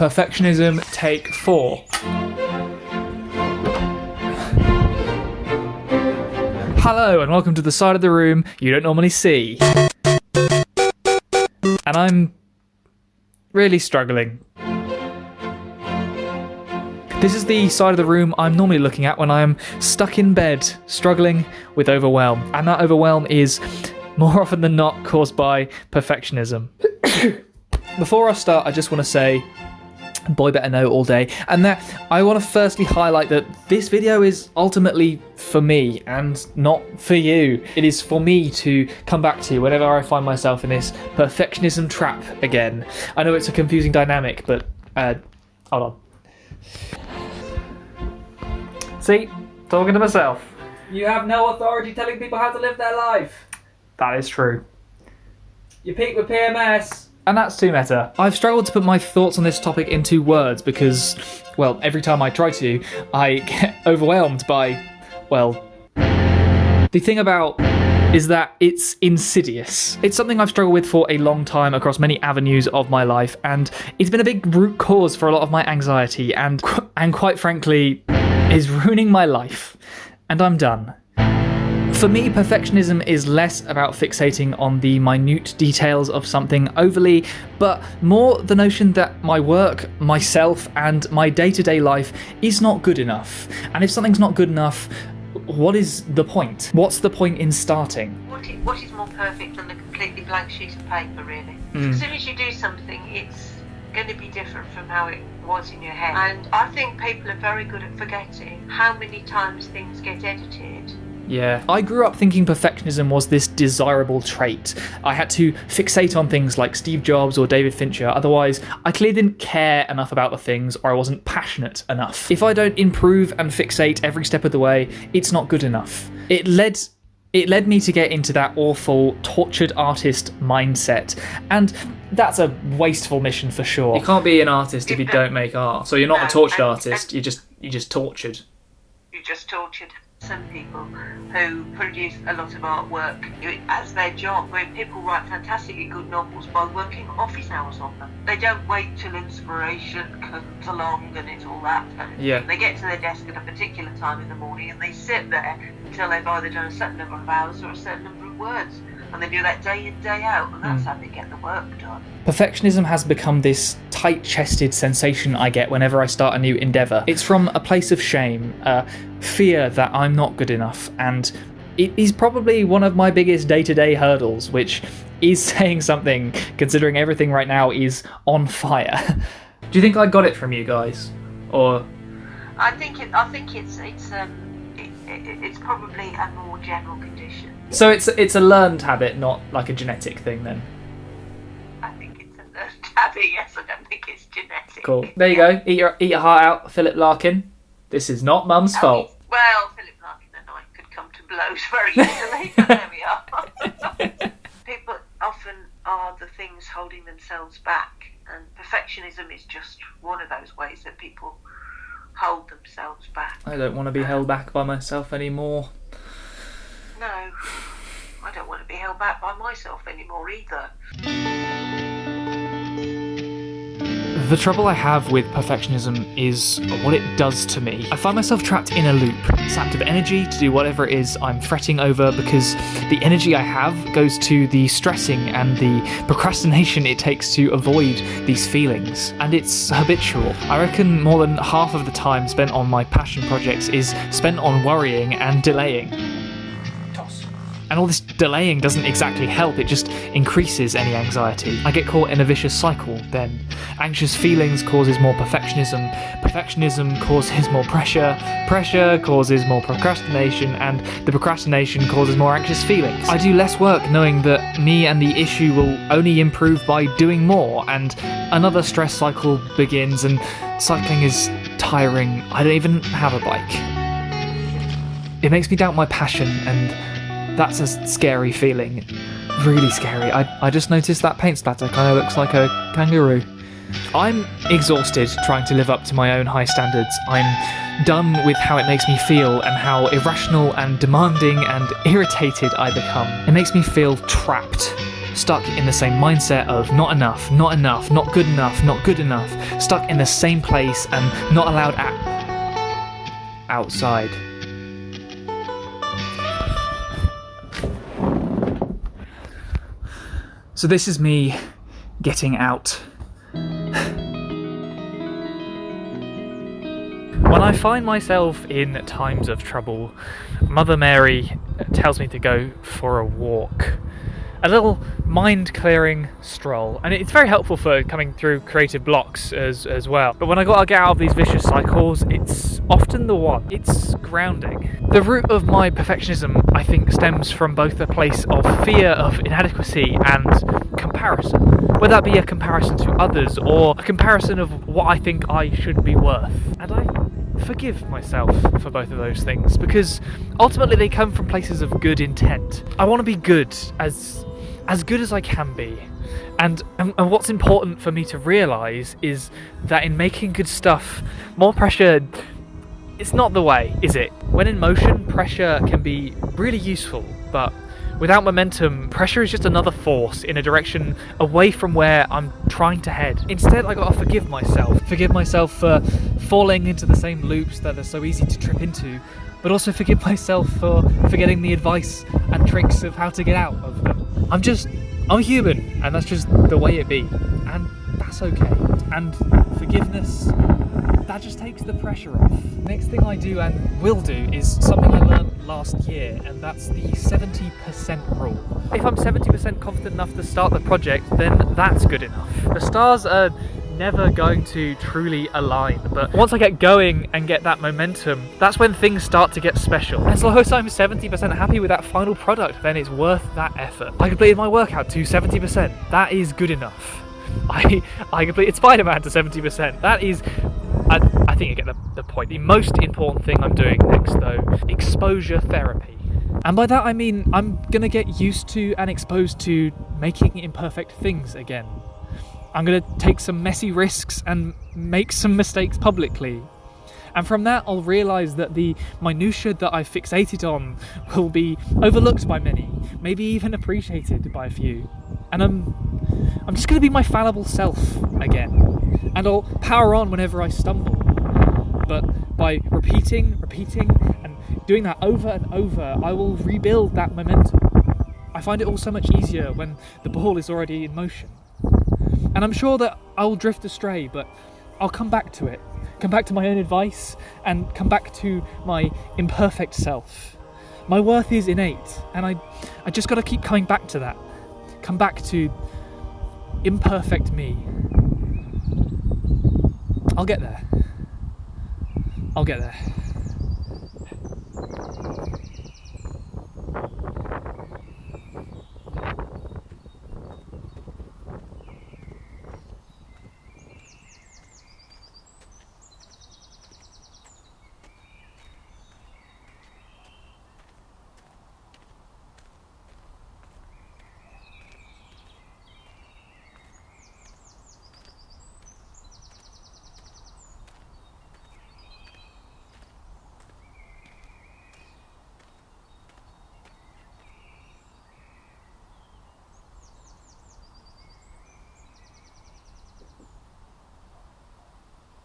Perfectionism, take 4. Hello and welcome to the side of the room you don't normally see. And I'm really struggling. This is the side of the room I'm normally looking at when I'm stuck in bed, struggling with overwhelm. And that overwhelm is more often than not caused by perfectionism. Before I start, I just want to say, boy better know all day, and that I want to firstly highlight that this video is ultimately for me and not for you. It is for me to come back to whenever I find myself in this perfectionism trap again. I know it's a confusing dynamic, but hold on. See, talking to myself. You have no authority telling people how to live their life. That is true. You peak with PMS. And that's too meta. I've struggled to put my thoughts on this topic into words because, well, every time I try to, I get overwhelmed by, well, the thing about is that it's insidious. It's something I've struggled with for a long time across many avenues of my life, and it's been a big root cause for a lot of my anxiety and quite frankly, is ruining my life. And I'm done. For me, perfectionism is less about fixating on the minute details of something overly, but more the notion that my work, myself, and my day-to-day life is not good enough. And if something's not good enough, what is the point? What's the point in starting? What is more perfect than a completely blank sheet of paper, really? As soon as you do something, it's going to be different from how it was in your head. And I think people are very good at forgetting how many times things get edited. Yeah, I grew up thinking perfectionism was this desirable trait. I had to fixate on things like Steve Jobs or David Fincher, otherwise I clearly didn't care enough about the things or I wasn't passionate enough. If I don't improve and fixate every step of the way, it's not good enough. It led me to get into that awful tortured artist mindset, and that's a wasteful mission for sure. You can't be an artist if you don't make art. So you're not a tortured artist, you're just tortured. You're just tortured. Some people who produce a lot of artwork as their job, where people write fantastically good novels by working office hours on them. They don't wait till inspiration comes along and it's all that. Yeah. They get to their desk at a particular time in the morning and they sit there until they've either done a certain number of hours or a certain number of words. And they do that day in, day out, and that's how they get the work done. Perfectionism has become this tight-chested sensation I get whenever I start a new endeavour. It's from a place of shame, fear that I'm not good enough, and it is probably one of my biggest day-to-day hurdles, which is saying something, considering everything right now is on fire. Do you think I got it from you guys? Or... I think it's probably a more general condition. So it's a learned habit, not like a genetic thing then? I think it's a learned habit, yes. I don't think it's genetic. Cool. There you go. Eat your heart out, Philip Larkin. This is not Mum's fault. Well, Philip Larkin and I could come to blows very easily, but there we are. People often are the things holding themselves back, and perfectionism is just one of those ways that people hold themselves back. I don't want to be held back by myself anymore. No, I don't want to be held back by myself anymore either. The trouble I have with perfectionism is what it does to me. I find myself trapped in a loop, sapped of energy to do whatever it is I'm fretting over because the energy I have goes to the stressing and the procrastination it takes to avoid these feelings. And it's habitual. I reckon more than half of the time spent on my passion projects is spent on worrying and delaying. And all this delaying doesn't exactly help, it just increases any anxiety. I get caught in a vicious cycle then. Anxious feelings causes more perfectionism, perfectionism causes more pressure, pressure causes more procrastination, and the procrastination causes more anxious feelings. I do less work knowing that me and the issue will only improve by doing more, and another stress cycle begins, and cycling is tiring. I don't even have a bike. It makes me doubt my passion, and that's a scary feeling. Really scary. I just noticed that paint splatter kind of looks like a kangaroo. I'm exhausted trying to live up to my own high standards. I'm done with how it makes me feel and how irrational and demanding and irritated I become. It makes me feel trapped. stuck in the same mindset of not enough, not enough, not good enough, not good enough, stuck in the same place and not allowed outside. So this is me getting out. When I find myself in times of trouble, Mother Mary tells me to go for a walk. A little mind-clearing stroll, and it's very helpful for coming through creative blocks as well. But when I gotta get out of these vicious cycles, it's often the one. It's grounding. The root of my perfectionism, I think, stems from both a place of fear of inadequacy and comparison. Whether that be a comparison to others or a comparison of what I think I should be worth. And I forgive myself for both of those things, because ultimately they come from places of good intent. I want to be good, as good as I can be, and what's important for me to realise is that in making good stuff, more pressure, it's not the way, is it? When in motion, pressure can be really useful, but without momentum, pressure is just another force in a direction away from where I'm trying to head. Instead, I gotta forgive myself. Forgive myself for falling into the same loops that are so easy to trip into, but also forgive myself for forgetting the advice and tricks of how to get out of them. I'm human, and that's just the way it be. And that's okay. And forgiveness, that just takes the pressure off. Next thing I do and will do is something I learned last year, and that's the 70% rule. If I'm 70% confident enough to start the project, then that's good enough. The stars are never going to truly align, but once I get going and get that momentum, that's when things start to get special. As long as I'm 70% happy with that final product, then it's worth that effort. I completed my workout to 70%. That is good enough. I completed Spider-Man to 70%. That is... I think you get the point. The most important thing I'm doing next, though, exposure therapy. And by that I mean I'm gonna get used to and exposed to making imperfect things again. I'm gonna take some messy risks and make some mistakes publicly. And from that I'll realise that the minutiae that I've fixated on will be overlooked by many, maybe even appreciated by a few. And I'm just gonna be my fallible self again. And I'll power on whenever I stumble. But by repeating and doing that over and over, I will rebuild that momentum. I find it all so much easier when the ball is already in motion. And I'm sure that I'll drift astray, but I'll come back to it. Come back to my own advice and come back to my imperfect self. My worth is innate, and I just gotta keep coming back to that. Come back to imperfect me. I'll get there.